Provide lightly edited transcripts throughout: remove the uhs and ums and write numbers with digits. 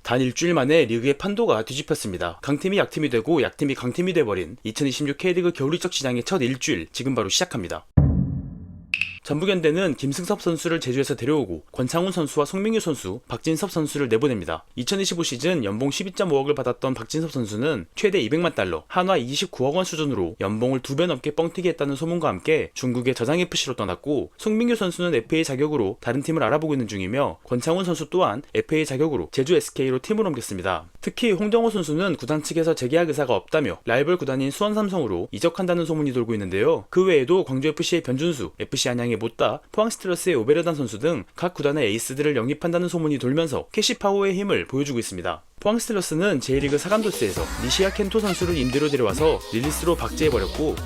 단 일주일 만에 리그의 판도가 뒤집혔습니다. 강팀이 약팀이 되고 약팀이 강팀이 돼버린 2026 K리그 겨울 이적 시장의 첫 일주일, 지금 바로 시작합니다. 전북현대는 김승섭 선수를 제주에서 데려오고 권창훈 선수와 송민규 선수, 박진섭 선수를 내보냅니다. 2025 시즌 연봉 12.5억을 받았던 박진섭 선수는 최대 200만 달러, 한화 29억 원 수준으로 연봉을 2배 넘게 뻥튀기 했다는 소문과 함께 중국의 저장FC로 떠났고, 송민규 선수는 FA 자격으로 다른 팀을 알아보고 있는 중이며, 권창훈 선수 또한 FA 자격으로 제주 SK로 팀을 옮겼습니다. 특히 홍정호 선수는 구단 측에서 재계약 의사가 없다며 라이벌 구단인 수원삼성으로 이적한다는 소문이 돌고 있는데요. 그 외에도 광주FC의 변준수, FC 안양의 못다, 포항스틸러스의 오베르단 선수 등 각 구단의 에이스들을 영입한다는 소문이 돌면서 캐시파워의 힘을 보여주고 있습니다. 포항스틸러스는 J리그 사감도스에서 니시야 켄토 선수를 임대로 데려와서 릴리스로 박제해버렸고,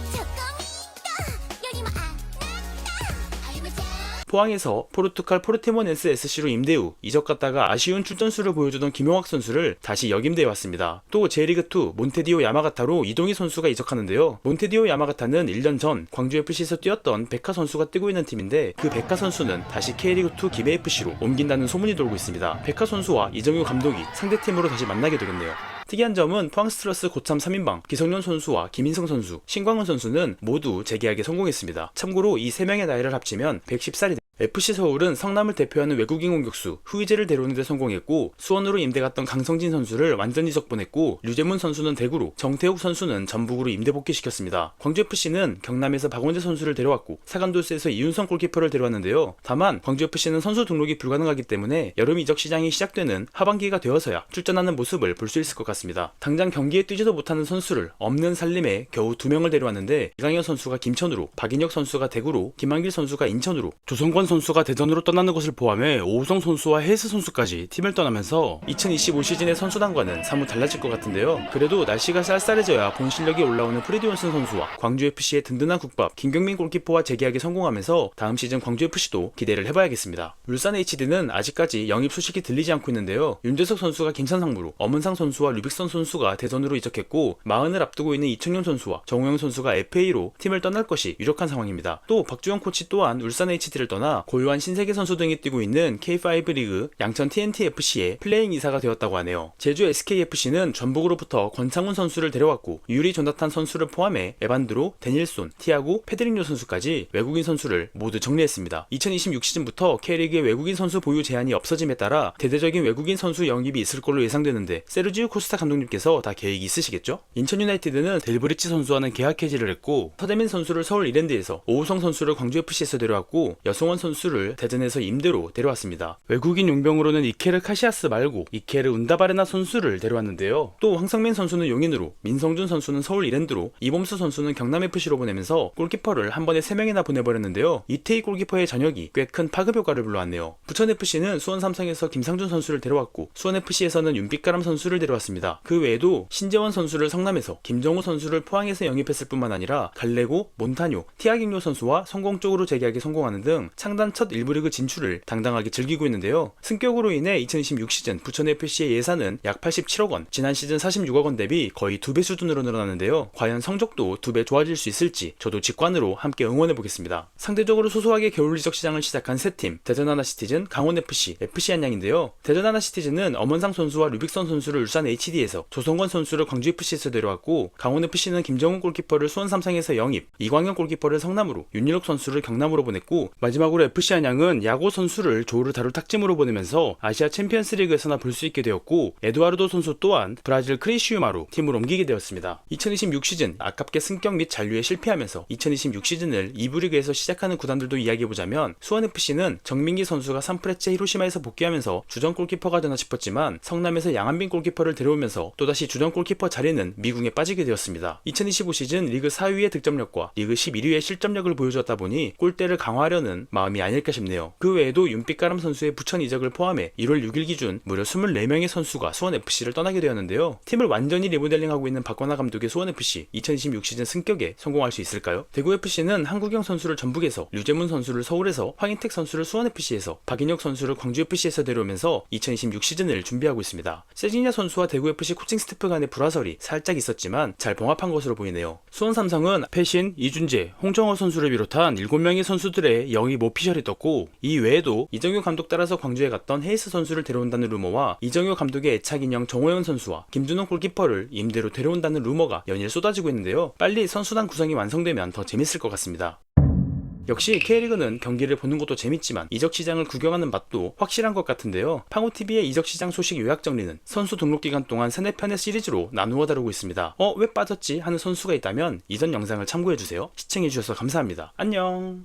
포항에서 포르투갈 포르티모넨스 SC로 임대 후 이적 갔다가 아쉬운 출전수를 보여주던 김용학 선수를 다시 역임대해왔습니다. 또 J리그2 몬테디오 야마가타로 이동희 선수가 이적하는데요. 몬테디오 야마가타는 1년 전 광주FC에서 뛰었던 백하 선수가 뛰고 있는 팀인데, 그 백하 선수는 다시 K리그2 기베FC로 옮긴다는 소문이 돌고 있습니다. 백하 선수와 이정효 감독이 상대팀으로 다시 만나게 되겠네요. 특이한 점은 포항스틸러스 고참 3인방 기성용 선수와 김인성 선수, 신광훈 선수는 모두 재계약에 성공했습니다. 참고로 이 3명의 나이를 합치면 110살이 FC 서울은 성남을 대표하는 외국인 공격수 후이제를 데려오는 데 성공했고, 수원으로 임대 갔던 강성진 선수를 완전 이적 보냈고, 류재문 선수는 대구로, 정태욱 선수는 전북으로 임대 복귀시켰습니다. 광주FC는 경남에서 박원재 선수를 데려왔고, 사간도스에서 이윤성 골키퍼를 데려왔는데요. 다만 광주FC는 선수 등록이 불가능하기 때문에 여름 이적 시장이 시작되는 하반기가 되어서야 출전하는 모습을 볼 수 있을 것 같습니다. 당장 경기에 뛰지도 못하는 선수를 없는 살림에 겨우 2명을 데려왔는데, 이강현 선수가 김천으로, 박인혁 선수가 대구로, 김한길 선수가 인천으로, 조성권 선수가 대전으로 떠나는 것을 포함해 오우성 선수와 헬스 선수까지 팀을 떠나면서 2025 시즌의 선수단과는 사뭇 달라질 것 같은데요. 그래도 날씨가 쌀쌀해져야 본 실력이 올라오는 프레디온슨 선수와 광주FC의 든든한 국밥 김경민 골키퍼와 재계약에 성공하면서 다음 시즌 광주FC도 기대를 해봐야겠습니다. 울산HD는 아직까지 영입 소식이 들리지 않고 있는데요. 윤재석 선수가 김천상무로, 엄은상 선수와 류빅선 선수가 대전으로 이적했고, 마흔을 앞두고 있는 이청용 선수와 정우영 선수가 FA로 팀을 떠날 것이 유력한 상황입니다. 또 박주영 코치 또한 울산HD를 떠나 고요한 신세계 선수 등이 뛰고 있는 K5 리그 양천 TNTFC의 플레잉 이사가 되었다고 하네요. 제주 SKFC는 전북으로부터 권창훈 선수를 데려왔고, 유리 조나탄 선수를 포함해 에반드로, 데닐손, 티아고, 페드링요 선수까지 외국인 선수를 모두 정리했습니다. 2026 시즌부터 K리그의 외국인 선수 보유 제한이 없어짐에 따라 대대적인 외국인 선수 영입이 있을 걸로 예상되는데, 세르지오 코스타 감독님께서 다 계획이 있으시겠죠? 인천 유나이티드는 델브리치 선수와는 계약 해지를 했고, 서대민 선수를 서울 이랜드에서, 오우성 선수를 광주FC에서 데려왔고, 여성원 선수를 대전에서 임대로 데려왔습니다. 외국인 용병으로는 이케르 카시아스 말고 이케르 운다바레나 선수를 데려왔는데요. 또 황성민 선수는 용인으로, 민성준 선수는 서울 이랜드로, 이범수 선수는 경남FC로 보내면서 골키퍼를 한 번에 3명이나 보내버렸는데요. 이태희 골키퍼의 전역이 꽤 큰 파급 효과를 불러왔네요. 부천FC는 수원삼성에서 김상준 선수를 데려왔고, 수원FC에서는 윤빛가람 선수를 데려왔습니다. 그 외에도 신재원 선수를 성남에서, 김정우 선수를 포항에서 영입했을 뿐만 아니라 갈레고, 몬타뇨, 티아깅요 선수와 성공적으로 재계약에 성공하는 등 창단 첫 1부 리그 진출을 당당하게 즐기고 있는데요. 승격으로 인해 2026 시즌 부천FC의 예산은 약 87억 원, 지난 시즌 46억 원 대비 거의 2배 수준으로 늘어나는데요. 과연 성적도 2배 좋아질 수 있을지 저도 직관으로 함께 응원해보겠습니다. 상대적으로 소소하게 겨울 이적 시장을 시작한 세 팀, 대전하나시티즌, 강원FC, FC 안양인데요. 대전하나시티즌은 엄원상 선수와 류빅선 선수를 울산HD에서, 조성권 선수를 광주FC에서 데려왔고, 강원FC는 김정훈 골키퍼를 수원삼성에서 영입, 이광현 골키퍼를 성남으로, 윤일록 선수를 경남으로 보냈고, 마지막으로 FC 안양은 야고 선수를 조르 다루 탁짐으로 보내면서 아시아 챔피언스 리그에서나 볼 수 있게 되었고, 에두아르도 선수 또한 브라질 크리시우마로 팀을 옮기게 되었습니다. 2026 시즌 아깝게 승격 및 잔류에 실패하면서 2026 시즌을 2부 리그에서 시작하는 구단들도 이야기해보자면, 수원FC는 정민기 선수가 산프레체 히로시마에서 복귀하면서 주전 골키퍼가 되나 싶었지만, 성남에서 양한빈 골키퍼를 데려오면서 또다시 주전 골키퍼 자리는 미궁에 빠지게 되었습니다. 2025 시즌 리그 4위의 득점력과 리그 11위의 실점력을 보여주었다 보니 골대를 강화하려는 마음이 아닐까 싶네요. 그 외에도 윤빛가람 선수의 부천 이적을 포함해 1월 6일 기준 무려 24명의 선수가 수원FC를 떠나게 되었는데요. 팀을 완전히 리모델링하고 있는 박건하 감독의 수원FC, 2026 시즌 승격에 성공할 수 있을까요? 대구FC는 한국영 선수를 전북에서, 류재문 선수를 서울에서, 황인택 선수를 수원FC에서, 박인혁 선수를 광주FC에서 데려오면서 2026 시즌을 준비하고 있습니다. 세징야 선수와 대구FC 코칭 스태프 간의 불화설이 살짝 있었지만 잘 봉합한 것으로 보이네요. 수원삼성은 패신, 이준재, 홍정호 선수를 비롯한 7명의 선수들의 영입 오피 오피셜이 떴고, 이 외에도 이정효 감독 따라서 광주에 갔던 헤이스 선수를 데려온다는 루머와 이정효 감독의 애착 인형 정호연 선수와 김준호 골키퍼를 임대로 데려온다는 루머가 연일 쏟아지고 있는데요. 빨리 선수단 구성이 완성되면 더 재밌을 것 같습니다. 역시 K리그는 경기를 보는 것도 재밌지만 이적 시장을 구경하는 맛도 확실한 것 같은데요. 팡호TV의 이적 시장 소식 요약 정리는 선수 등록 기간 동안 3-4편의 시리즈로 나누어 다루고 있습니다. 왜 빠졌지? 하는 선수가 있다면 이전 영상을 참고해주세요. 시청해주셔서 감사합니다. 안녕.